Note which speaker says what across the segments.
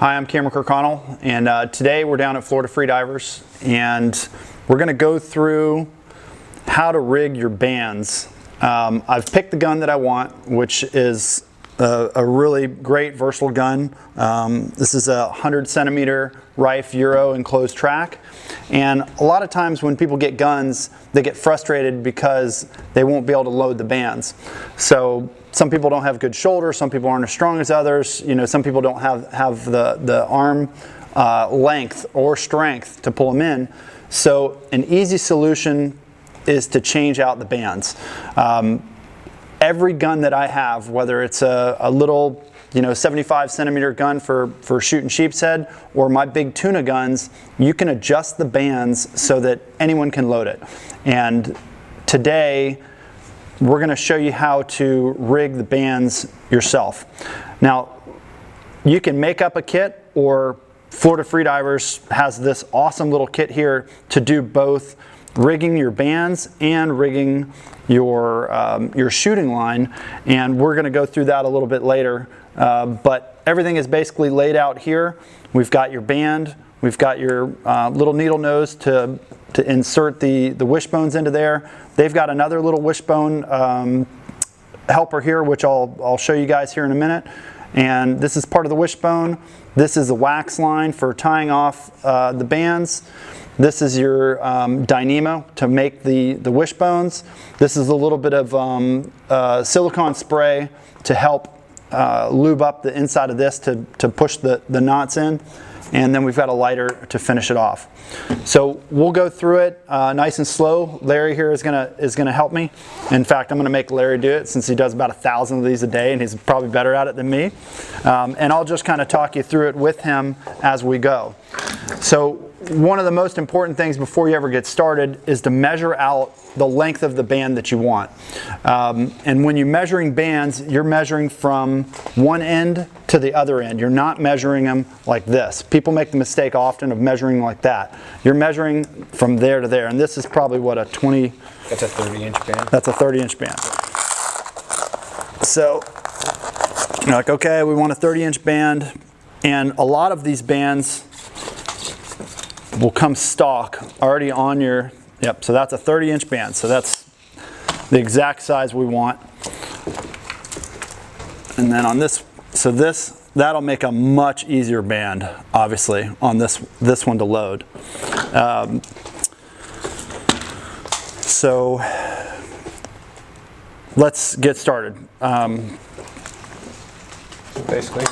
Speaker 1: Hi, I'm Cameron Kirkconnell, and today we're down at Florida Freedivers, and we're going to go through how to rig your bands. I've picked the gun that I want, which is a really great versatile gun. This is a 100 centimeter Rife Euro enclosed track, and a lot of times when people get guns, they get frustrated because they won't be able to load the bands. So some people don't have good shoulders, some people aren't as strong as others, you know, some people don't have the arm length or strength to pull them in. So an easy solution is to change out the bands. Every gun that I have, whether it's a little 75 centimeter gun for shooting sheep's head or my big tuna guns, you can adjust the bands so that anyone can load it. And today we're going to show you how to rig the bands yourself. Now, you can make up a kit, or Florida Freedivers has this awesome little kit here to do both rigging your bands and rigging your shooting line, and we're going to go through that a little bit later. But everything is basically laid out here. We've got your band, we've got your little needle nose to insert the wishbones into there. They've got another little wishbone helper here, which I'll show you guys here in a minute. And this is part of the wishbone. This is the wax line for tying off the bands. This is your dynamo to make the wishbones. This is a little bit of silicone spray to help lube up the inside of this to push the knots in. And then we've got a lighter to finish it off. So we'll go through it nice and slow. Larry here is gonna help me. In fact, I'm gonna make Larry do it since he does about 1,000 of these a day, and he's probably better at it than me. And I'll just kind of talk you through it with him as we go. So one of the most important things before you ever get started is to measure out the length of the band that you want. And when you're measuring bands, you're measuring from one end to the other end. You're not measuring them like this. People make the mistake often of measuring like that. You're measuring from there to there, and this is probably what, a 20...
Speaker 2: That's a 30-inch band.
Speaker 1: That's a 30-inch band. So you're like, okay, we want a 30-inch band, and a lot of these bands will come stock already on your... Yep, so that's a 30-inch band. So that's the exact size we want. And then on this, so that'll make a much easier band, obviously, on this one to load. So let's get started.
Speaker 2: Basically,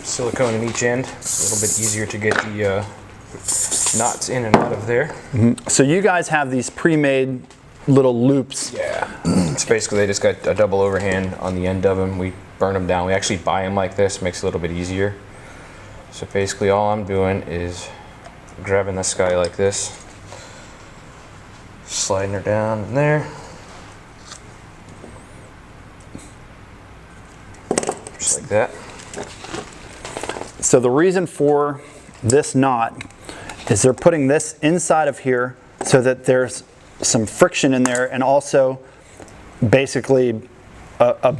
Speaker 2: silicone in each end. It's a little bit easier to get the knots in and out of there.
Speaker 1: Mm-hmm. So you guys have these pre-made little loops.
Speaker 2: Yeah. It's basically, they just got a double overhand on the end of them. We burn them down. We actually buy them like this. Makes it a little bit easier. So basically all I'm doing is grabbing this guy like this, sliding her down in there, just like that.
Speaker 1: So the reason for this knot is they're putting this inside of here so that there's some friction in there, and also basically a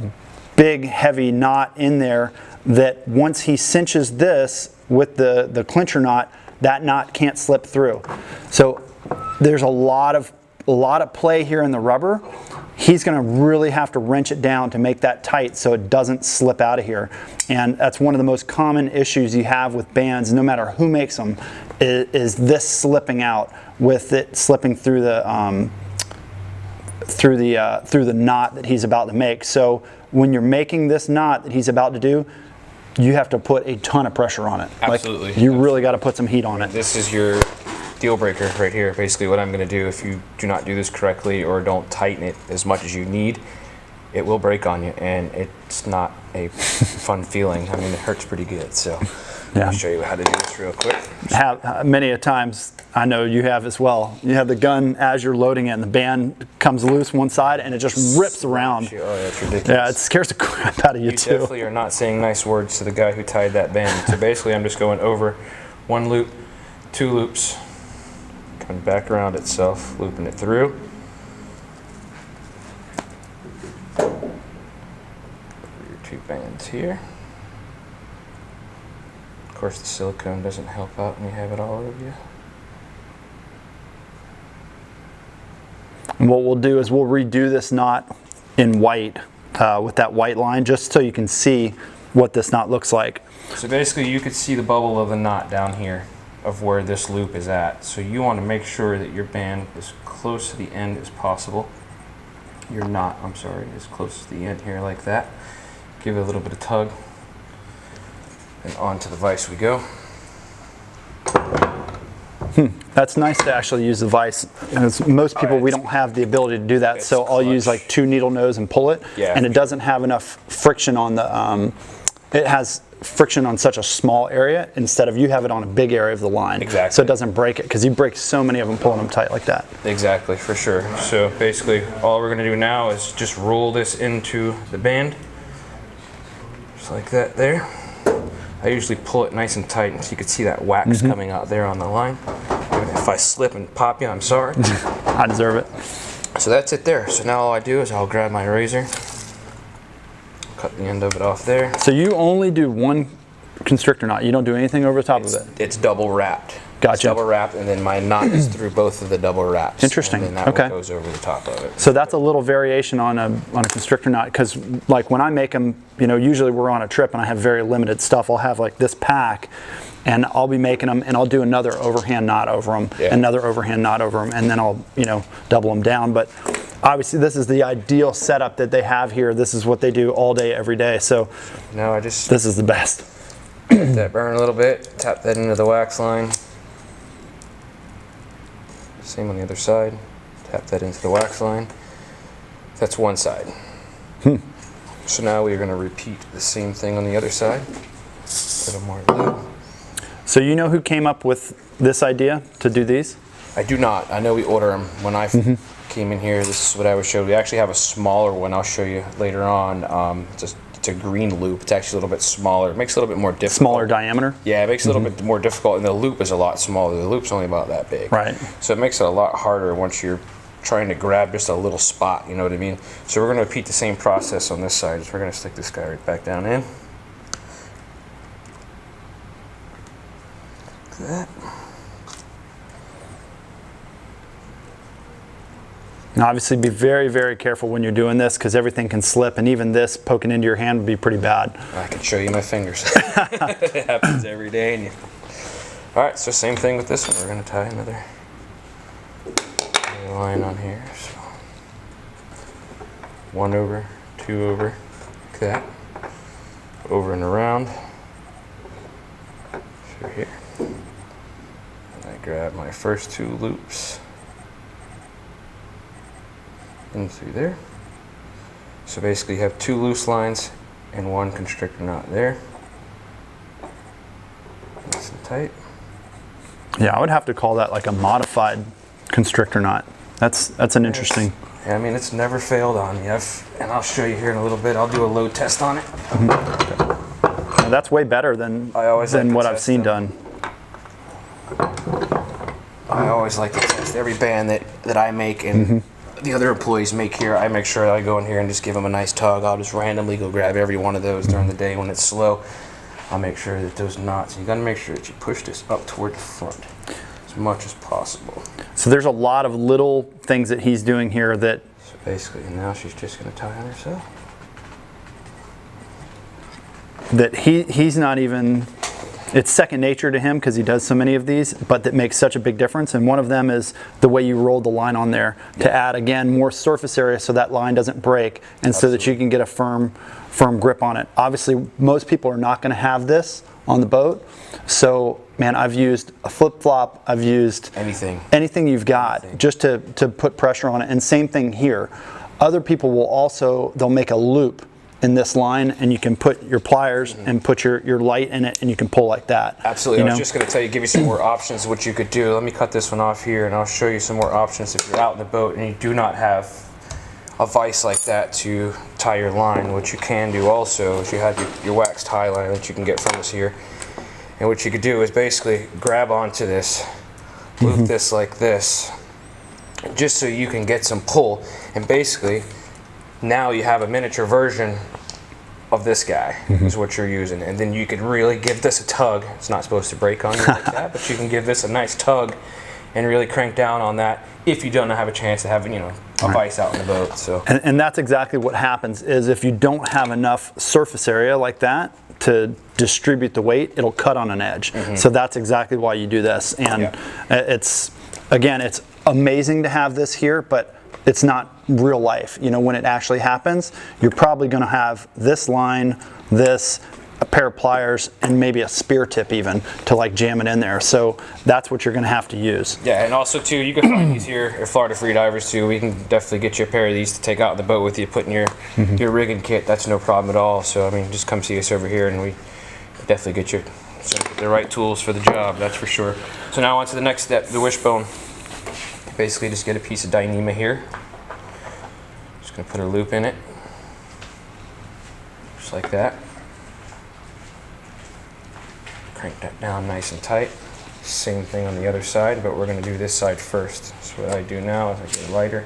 Speaker 1: big heavy knot in there that once he cinches this with the clincher knot, that knot can't slip through. So there's a lot of play here in the rubber. He's going to really have to wrench it down to make that tight so it doesn't slip out of here. And that's one of the most common issues you have with bands, no matter who makes them, is this slipping out, with it slipping through the knot that he's about to make. So when you're making this knot that he's about to do, you have to put a ton of pressure on it.
Speaker 2: Absolutely.
Speaker 1: Like, you really got to put some heat on it.
Speaker 2: This is your deal breaker right here. Basically what I'm going to do, if you do not do this correctly or don't tighten it as much as you need, it will break on you, and it's not a fun feeling. I mean, it hurts pretty good. So
Speaker 1: yeah.
Speaker 2: I'll show you how to do this real quick.
Speaker 1: Many a times, I know you have as well. You have the gun as you're loading it, and the band comes loose one side, and it just rips around.
Speaker 2: Oh, yeah, it's ridiculous.
Speaker 1: Yeah, it scares the crap out of you too.
Speaker 2: You definitely are not saying nice words to the guy who tied that band. So basically, I'm just going over one loop, two loops, coming back around itself, looping it through. Your two bands here. course, the silicone doesn't help out when you have it all over you.
Speaker 1: And what we'll do is we'll redo this knot in white with that white line, just so you can see what this knot looks like.
Speaker 2: So basically you could see the bubble of the knot down here of where this loop is at. So you want to make sure that your band is close to the end as possible. Your knot, I'm sorry, is close to the end here like that. Give it a little bit of tug. And onto the vise we go.
Speaker 1: That's nice to actually use the vise. As most people, we don't have the ability to do that, so I'll use like 2 needle nose and pull it, and it doesn't have enough friction on the, it has friction on such a small area instead of you have it on a big area of the line.
Speaker 2: Exactly.
Speaker 1: So it doesn't break it, because you break so many of them pulling them tight like that.
Speaker 2: Exactly, for sure. So basically all we're going to do now is just roll this into the band. Just like that there. I usually pull it nice and tight so you can see that wax coming out there on the line. If I slip and pop you, I'm sorry.
Speaker 1: I deserve it.
Speaker 2: So that's it there. So now all I do is I'll grab my razor, cut the end of it off there.
Speaker 1: So you only do one constrictor knot. You don't do anything over the top of it?
Speaker 2: It's double wrapped.
Speaker 1: Gotcha.
Speaker 2: It's double wrapped, and then my knot is through both of the double wraps.
Speaker 1: Interesting.
Speaker 2: And then that
Speaker 1: Okay.
Speaker 2: one goes over the top of it.
Speaker 1: So that's a little variation on a constrictor knot, because like when I make them, you know, usually we're on a trip and I have very limited stuff. I'll have like this pack, and I'll be making them, and I'll do another overhand knot over them, another overhand knot over them, and then I'll, you know, double them down. But obviously this is the ideal setup that they have here. This is what they do all day, every day. So
Speaker 2: now I just
Speaker 1: this is the best.
Speaker 2: let that burn a little bit, tap that into the wax line. Same on the other side. Tap that into the wax line. That's one side. So now we are going to repeat the same thing on the other side. A little more glue.
Speaker 1: So you know who came up with this idea to do these?
Speaker 2: I do not. I know we order them. When I came in here, this is what I was showed. We actually have a smaller one I'll show you later on. It's a green loop. It's actually a little bit smaller. It makes it a little bit more difficult.
Speaker 1: Smaller diameter?
Speaker 2: Yeah, it makes it a little bit more difficult, and the loop is a lot smaller. The loop's only about that big.
Speaker 1: Right.
Speaker 2: So it makes it a lot harder once you're trying to grab just a little spot, you know what I mean? So we're going to repeat the same process on this side. So we're going to stick this guy right back down in. Like that.
Speaker 1: Now obviously be very, very careful when you're doing this, because everything can slip, and even this poking into your hand would be pretty bad.
Speaker 2: I can show you my fingers. It happens every day. And all right, so same thing with this one. We're going to tie another line on here. So 1 over, 2 over, like that. Over and around. Through here. And I grab my first 2 loops. In through there. So basically you have 2 loose lines and 1 constrictor knot there. Nice and tight.
Speaker 1: Yeah, I would have to call that like a modified constrictor knot. That's an interesting.
Speaker 2: Yeah, I mean, it's never failed on me. And I'll show you here in a little bit. I'll do a load test on it.
Speaker 1: Well, that's way better than what I've seen done.
Speaker 2: I always like to test every band that I make and the other employees make here. I make sure that I go in here and just give them a nice tug. I'll just randomly go grab every one of those during the day when it's slow. I'll make sure that those knots, you got to make sure that you push this up toward the front as much as possible.
Speaker 1: So there's a lot of little things that he's doing here that.
Speaker 2: So basically now she's just going to tie on herself.
Speaker 1: That he's not even, it's second nature to him because he does so many of these, but that makes such a big difference. And one of them is the way you rolled the line on there to add, again, more surface area so that line doesn't break, and so that you can get a firm grip on it. Obviously, most people are not going to have this on the boat. So, man, I've used a flip-flop, I've used anything you've got just to put pressure on it. And same thing here. Other people will also, they'll make a loop in this line, and you can put your pliers and put your light in it, and you can pull like that.
Speaker 2: Absolutely. I was just going to give you some more options of what you could do. Let me cut this one off here, and I'll show you some more options if you're out in the boat and you do not have a vise like that to tie your line. What you can do also is you have your wax tie line that you can get from us here. And what you could do is basically grab onto this, loop this like this, just so you can get some pull. And basically, now you have a miniature version of this guy is what you're using, and then you could really give this a tug. It's not supposed to break on you like that, but you can give this a nice tug and really crank down on that if you don't have a chance to have, a vise out in the boat. So
Speaker 1: and that's exactly what happens is if you don't have enough surface area like that to distribute the weight, it'll cut on an edge. So that's exactly why you do this. And it's amazing to have this here, but it's not real life. When it actually happens, you're probably going to have this line, this, a pair of pliers, and maybe a spear tip even to like jam it in there. So that's what you're going to have to use.
Speaker 2: Yeah, and also too, you can find these here at Florida Freedivers too. We can definitely get you a pair of these to take out the boat with you, put in your rigging kit. That's no problem at all. So I mean, just come see us over here, and we definitely get you the right tools for the job. That's for sure. So now on to the next step, the wishbone. Basically, just get a piece of Dyneema here. Just gonna put a loop in it, just like that. Crank that down nice and tight. Same thing on the other side, but we're going to do this side first. So what I do now is I get a lighter.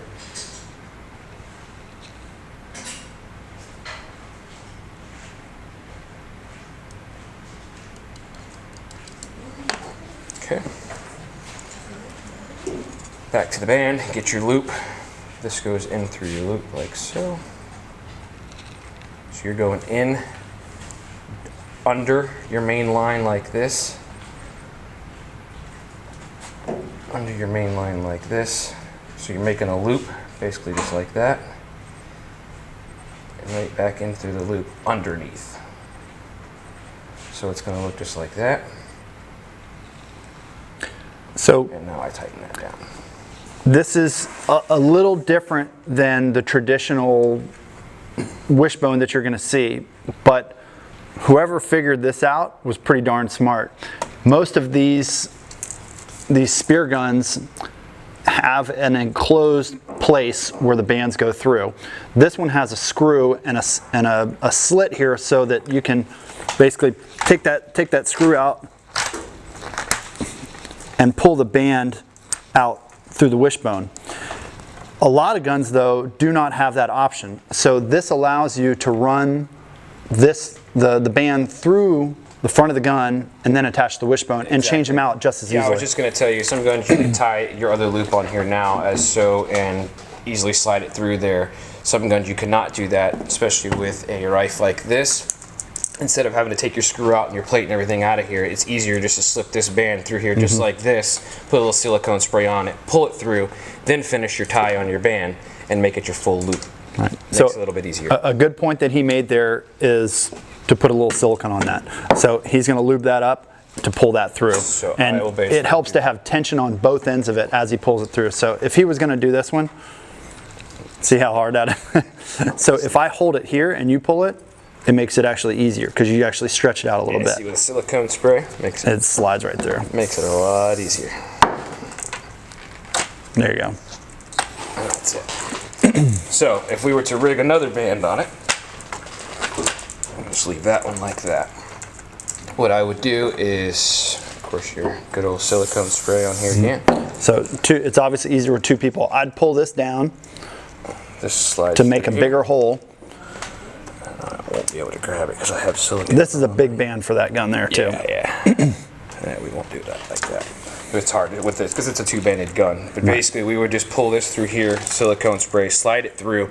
Speaker 2: Okay. Back to the band, get your loop. This goes in through your loop like so. So you're going in under your main line like this, under your main line like this. So you're making a loop, basically just like that, and right back in through the loop underneath. So it's going to look just like that.
Speaker 1: So,
Speaker 2: and now I tighten that down.
Speaker 1: This is a little different than the traditional wishbone that you're going to see, but whoever figured this out was pretty darn smart. Most of these spear guns have an enclosed place where the bands go through. This one has a screw and a slit here so that you can basically take that screw out and pull the band out through the wishbone. A lot of guns though do not have that option. So this allows you to run the band through the front of the gun and then attach the wishbone and change them out just as easily.
Speaker 2: Yeah, I was just going to tell you, some guns you can tie your other loop on here now as so and easily slide it through there. Some guns you cannot do that, especially with a rifle like this. Instead of having to take your screw out and your plate and everything out of here, it's easier just to slip this band through here just like this, put a little silicone spray on it, pull it through, then finish your tie on your band and make it your full loop.
Speaker 1: Right.
Speaker 2: Makes
Speaker 1: So
Speaker 2: it a little bit easier.
Speaker 1: A good point that he made there is to put a little silicone on that. So he's going to lube that up to pull that through.
Speaker 2: So
Speaker 1: and it helps to have tension on both ends of it as he pulls it through. So if he was going to do this one, see how hard that is? So if I hold it here and you pull it, it makes it actually easier because you actually stretch it out a little bit.
Speaker 2: See, with a silicone spray,
Speaker 1: it slides right through.
Speaker 2: Makes it a lot easier.
Speaker 1: There you go.
Speaker 2: That's it. So if we were to rig another band on it, I'll just leave that one like that. What I would do is, of course, your good old silicone spray on here again.
Speaker 1: So it's obviously easier with two people. I'd pull this down to make a bigger hole.
Speaker 2: I won't be able to grab it because I have silicone.
Speaker 1: This is a big band for that gun there too.
Speaker 2: Yeah. We won't do that like that. It's hard with this because it's a two-banded gun. But basically, we would just pull this through here, silicone spray, slide it through.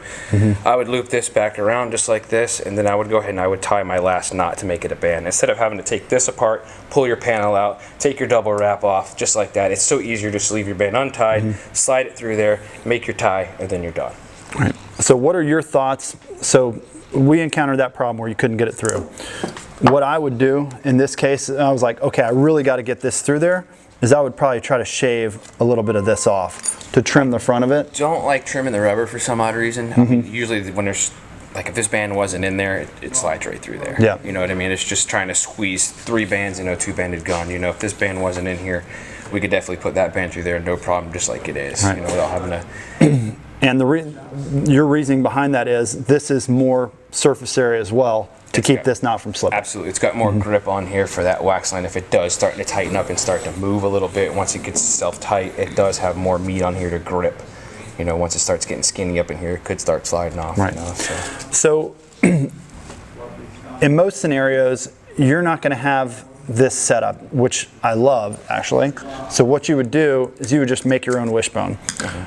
Speaker 2: I would loop this back around just like this, and then I would go ahead and I would tie my last knot to make it a band. Instead of having to take this apart, pull your panel out, take your double wrap off, just like that. It's so easier just to leave your band untied, slide it through there, make your tie, and then you're done.
Speaker 1: All right. So what are your thoughts? So we encountered that problem where you couldn't get it through. What I would do in this case, I was like, okay, I really got to get this through there, is I would probably try to shave a little bit of this off to trim the front of it.
Speaker 2: Don't like trimming the rubber for some odd reason. I mean, usually when there's, like if this band wasn't in there, it slides right through there.
Speaker 1: Yeah.
Speaker 2: You know what I mean? It's just trying to squeeze 3 bands in a 2-banded gun. You know, if this band wasn't in here, we could definitely put that band through there, no problem, just like it is.
Speaker 1: Right.
Speaker 2: You know, without having to...
Speaker 1: And your reasoning behind that is this is more surface area as well to keep this knot from slipping.
Speaker 2: Absolutely. It's got more grip on here for that wax line. If it does starting to tighten up and start to move a little bit, once it gets itself tight, it does have more meat on here to grip. You know, once it starts getting skinny up in here, it could start sliding off.
Speaker 1: Right.
Speaker 2: You know,
Speaker 1: So in most scenarios, you're not going to have this setup, which I love actually. So what you would do is you would just make your own wishbone.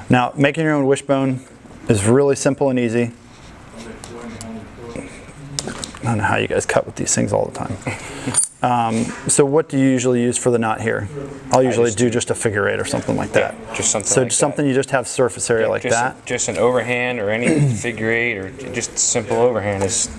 Speaker 1: Now, making your own wishbone is really simple and easy. I don't know how you guys cut with these things all the time. So what do you usually use for the knot here? I'll usually do just a figure eight or something like that.
Speaker 2: Just something
Speaker 1: so
Speaker 2: like
Speaker 1: just something you just have surface area like that.
Speaker 2: Just an overhand or any figure eight or just simple overhand is.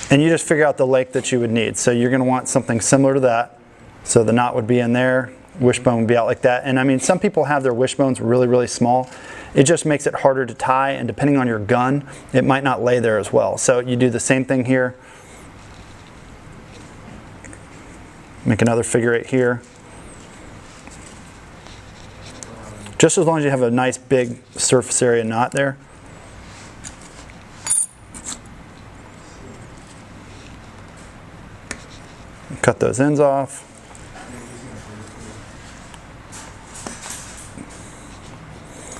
Speaker 1: And you just figure out the length that you would need. So you're going to want something similar to that. So the knot would be in there, wishbone would be out like that. And I mean, some people have their wishbones really, really small. It just makes it harder to tie, and depending on your gun, it might not lay there as well. So you do the same thing here. Make another figure eight here. Just as long as you have a nice big surface area knot there. Cut those ends off.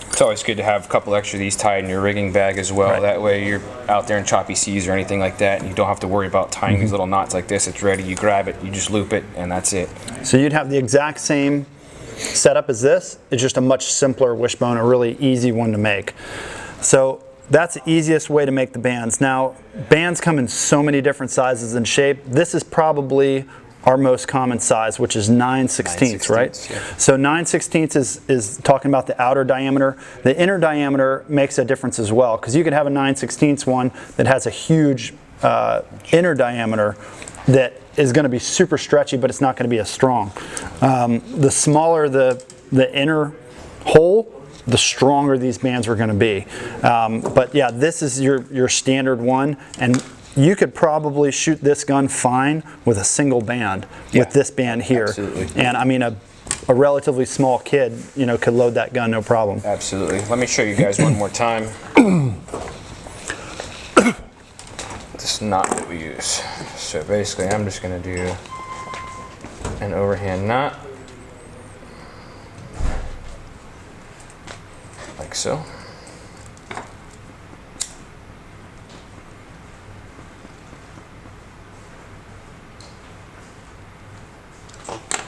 Speaker 2: It's always good to have a couple extra of these tied in your rigging bag as well.
Speaker 1: Right.
Speaker 2: That way you're out there in choppy seas or anything like that and you don't have to worry about tying these little knots like this. It's ready, you grab it, you just loop it, and that's it.
Speaker 1: So you'd have the exact same setup as this. It's just a much simpler wishbone, a really easy one to make. So that's the easiest way to make the bands. Now, bands come in so many different sizes and shape. This is probably our most common size, which is 9/16, right?
Speaker 2: Yeah.
Speaker 1: So 9/16 is talking about the outer diameter. The inner diameter makes a difference as well, because you could have a 9/16 one that has a huge inner diameter that is going to be super stretchy, but it's not going to be as strong. The smaller the inner hole, the stronger these bands are going to be. But yeah, this is your standard one, and you could probably shoot this gun fine with a single band, with this band here.
Speaker 2: Absolutely.
Speaker 1: And I mean, a relatively small kid, you know, could load that gun no problem.
Speaker 2: Absolutely. Let me show you guys one more time. This knot that we use. So basically, I'm just going to do an overhand knot, like so.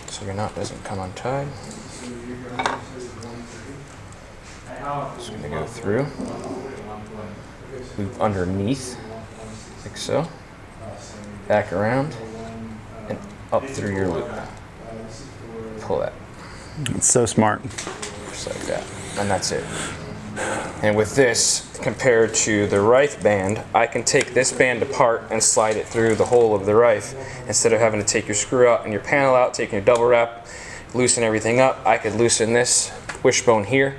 Speaker 2: So your knot doesn't come untied. Just going to go through, loop underneath, like so, back around, and up through your loop. Pull that,
Speaker 1: It's so smart.
Speaker 2: just like that, and that's it. And with this, compared to the rifle band, I can take this band apart and slide it through the hole of the rifle. Instead of having to take your screw out and your panel out, taking your double wrap, loosen everything up, I could loosen this wishbone here,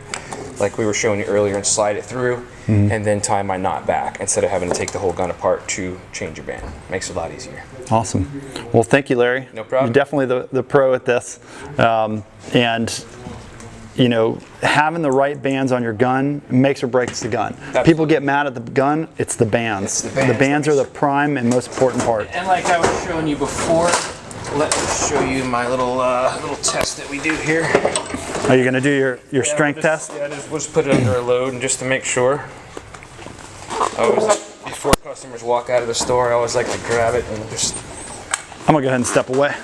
Speaker 2: like we were showing you earlier, and slide it through, and then tie my knot back, instead of having to take the whole gun apart to change your band. Makes it a lot easier.
Speaker 1: Awesome. Well, thank you, Larry.
Speaker 2: No problem.
Speaker 1: You're definitely the pro at this. And you know, having the right bands on your gun makes or breaks the gun.
Speaker 2: Absolutely.
Speaker 1: People get mad at the gun, it's the bands.
Speaker 2: It's the bands.
Speaker 1: The bands are the prime and most important part.
Speaker 2: And like I was showing you before, let me show you my little test that we do here.
Speaker 1: Are you going to do your strength test?
Speaker 2: Yeah, we'll just put it under a load and just to make sure. Before customers walk out of the store, I always like to grab it and just.
Speaker 1: I'm going to go ahead and step away.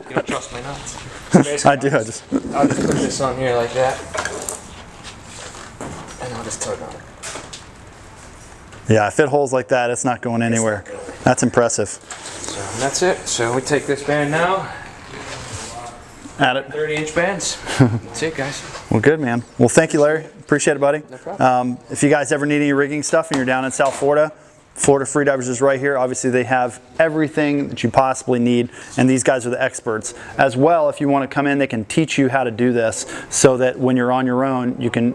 Speaker 2: You don't trust my nuts. So
Speaker 1: I do.
Speaker 2: I'll just put this on here like that, and I'll just tug on it.
Speaker 1: Yeah, if it holds like that, it's not going anywhere. That's impressive.
Speaker 2: So that's it. So we take this band now.
Speaker 1: At it.
Speaker 2: 30-inch bands. That's it, guys.
Speaker 1: Well, good, man. Well, thank you, Larry. Appreciate it, buddy.
Speaker 2: No problem.
Speaker 1: If you guys ever need any rigging stuff and you're down in South Florida, Florida Freedivers is right here. Obviously, they have everything that you possibly need, and these guys are the experts. As well, if you want to come in, they can teach you how to do this, so that when you're on your own, you can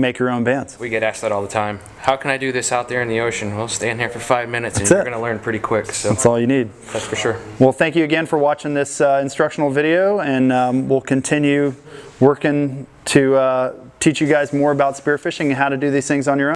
Speaker 1: make your own bands.
Speaker 2: We get asked that all the time. How can I do this out there in the ocean? Well, stand here for 5 minutes, and
Speaker 1: That's
Speaker 2: you're
Speaker 1: it.
Speaker 2: going to learn pretty quick. So
Speaker 1: That's all you need.
Speaker 2: that's for sure.
Speaker 1: Well, thank you again for watching this instructional video, and we'll continue working to teach you guys more about spearfishing and how to do these things on your own.